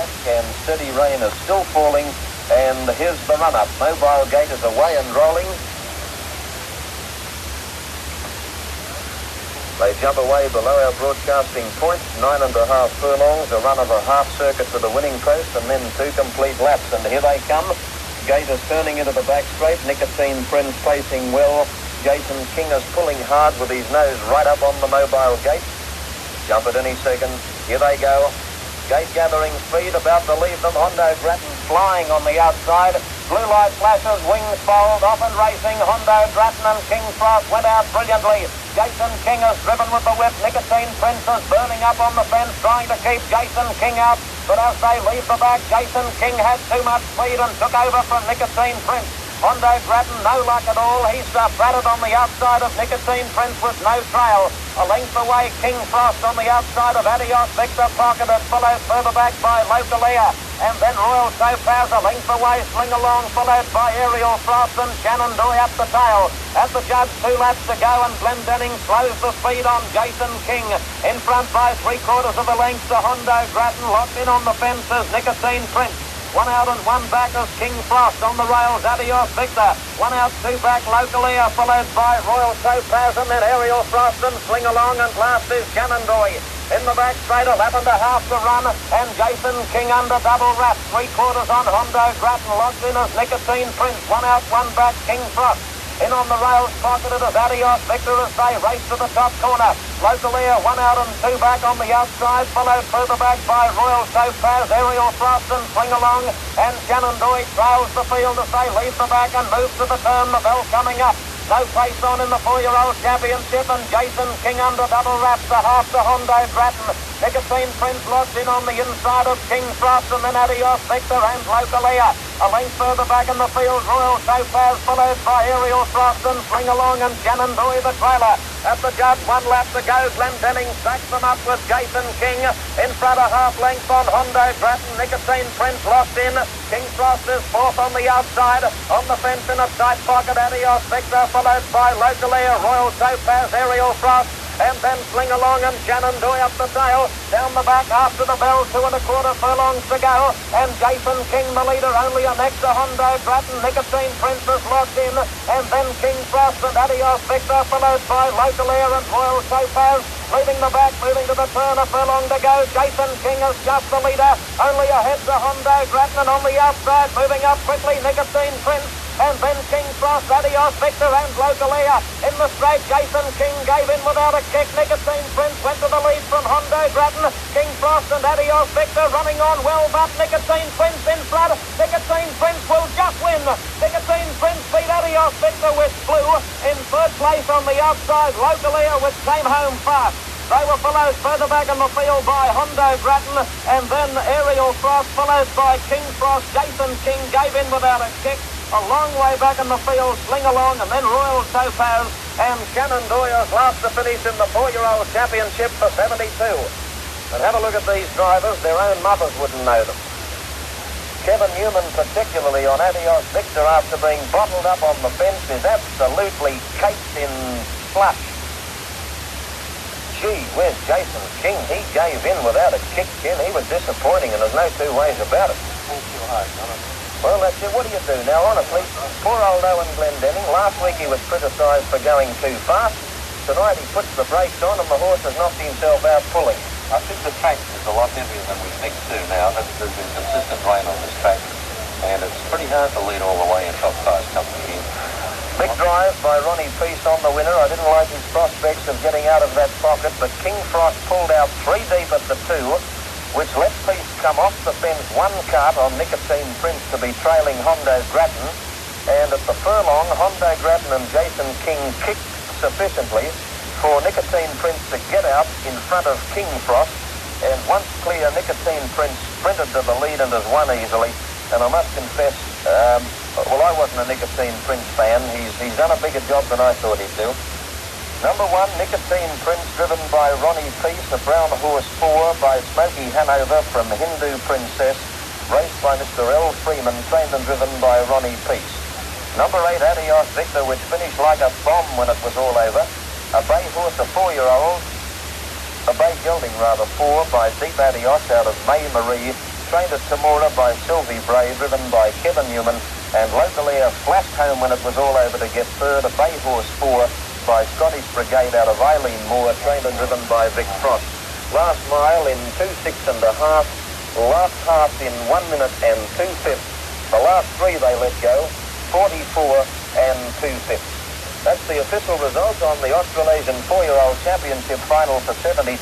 dark and steady rain is still falling, and here's the run-up. Mobile Gate is away and rolling. They jump away below our broadcasting point, 9.5 furlongs, a run of a half circuit to the winning post, and then 2 complete laps. And here they come. Gate is turning into the back straight. Nicotine Prince pacing well. Jason King is pulling hard with his nose right up on the Mobile Gate. Jump at any second. Here they go. Gate gathering speed, about to leave them. Hondo Grattan flying on the outside. Blue light flashes, wings fold, off and racing. Hondo Grattan and King Frost went out brilliantly. Jason King is driven with the whip. Nicotine Prince is burning up on the fence, trying to keep Jason King out. But as they leave the back, Jason King had too much speed and took over from Nicotine Prince. Hondo Grattan, no luck at all. He's fratted on the outside of Nicotine Prince with no trail. A length away, King Frost on the outside of Adios Victor, pocketed, followed further back by Localia. And then Royal Topaz a length away, Sling Along, followed by Aerial Frost and Shenandoah up the tail. At the judge, 2 laps to go, and Glendenning slows the speed on Jason King. In front by 3/4 of a length to Hondo Grattan, locked in on the fences, Nicotine Prince. 1 out and 1 back is King Frost on the rails, Adios Victor. 1 out, 2 back, Localia, followed by Royal Topaz, and then Aerial Frost and Sling Along, and last is Shenandoah. In the back straight, 11.5 to run, and Jason King under double wrap. 3/4 on Hondo Grattan, locked in as Nicotine Prince. 1 out, 1 back, King Frost. In on the rails, pocketed as Adios Victor as they race to the top corner. Localia 1 out and 2 back on the outside, followed further back by Royal Topaz, Aerial Frost and Sling Along, and Shenandoah trails the field as they leave the back and move to the turn. The bell coming up. No place on in the 4-year-old championship, and Jason King under double wraps, a half to Hondo Grattan. Nicotine Prince locked in on the inside of King Frost, and then Adios Victor and Localia. A length further back in the field, Royal Topaz, followed by Aerial Frost and Sling Along, and Shenandoah the trailer. At the judge, 1 lap to go. Glendenning stacks them up with Jason King. In front, a half length on Hondo Grattan. Nicotine Prince locked in. King Frost is 4th on the outside. On the fence in a tight pocket, Adios Victor, followed by Localia, Royal Topaz, Aerial Frost, and then Sling Along and Shenandoah up the tail. Down the back after the bell, 2 1/4 furlongs to go. And Jason King, the leader, only a next to Hondo Grattan. Nicotine Prince is locked in. And then King Frost and Adios Victor, followed by Localia and Royal Topaz. Leaving the back, moving to the turn, a furlong to go. Jason King is just the leader. Only ahead to Hondo Grattan, and on the outside, moving up quickly, Nicotine Prince. And then King Frost, Adios Victor and Localia. In the straight, Jason King gave in without a kick. Nicotine Prince went to the lead from Hondo Grattan. King Frost and Adios Victor running on well, but Nicotine Prince in front. Nicotine Prince will just win. Nicotine Prince beat Adios Victor with blue. In 3rd place on the outside, Localia, which came home fast. They were followed further back in the field by Hondo Grattan, and then Aerial Frost, followed by King Frost. Jason King gave in without a kick. A long way back in the field, Sling Along, and then Royal Topaz, and Shenandoah's last to finish in the 4-year-old championship for 72. And have a look at these drivers, their own mothers wouldn't know them. Kevin Newman, particularly on Adios Victor, after being bottled up on the fence, is absolutely caked in slush. Gee, where's Jason King? He gave in without a kick, Ken. He was disappointing, and there's no 2 ways about it. Well, that's it. What do you do? Now, honestly, poor old Owen Glendenning, last week he was criticised for going too fast. Tonight he puts the brakes on and the horse has knocked himself out pulling. I think the track is a lot heavier than we think too now. There's been consistent rain on this track, and it's pretty hard to lead all the way in top size company here. Big drive by Ronnie Peace on the winner. I didn't like his prospects of getting out of that pocket, but King Frost pulled out 3 deep at the 2, which let Peace come off the fence 1 cart on Nicotine Prince to be trailing Hondo Grattan. And at the furlong, Hondo Grattan and Jason King kicked sufficiently for Nicotine Prince to get out in front of King Frost. And once clear, Nicotine Prince sprinted to the lead and has won easily. And I must confess, well, I wasn't a Nicotine Prince fan. He's done a bigger job than I thought he'd do. Number 1, Nicotine Prince, driven by Ronnie Peace, a brown horse 4 by Smoky Hanover from Hindu Princess, raced by Mr. L. Freeman, trained and driven by Ronnie Peace. Number 8, Adios Victor, which finished like a bomb when it was all over. A bay horse, a 4-year-old, a bay gelding rather, 4 by Deep Adios out of May Marie, trained at Tamora by Sylvie Bray, driven by Kevin Newman, and locally a flashed home when it was all over to get third, a Bay Horse 4 by Scottish Brigade out of Eileen Moore, trained and driven by Vic Frost. Last mile in 2.6 1/2, last half in 1 minute and 2/5. The last three they let go, 44 and 2/5. That's the official result on the Australasian 4-year-old championship final for 72.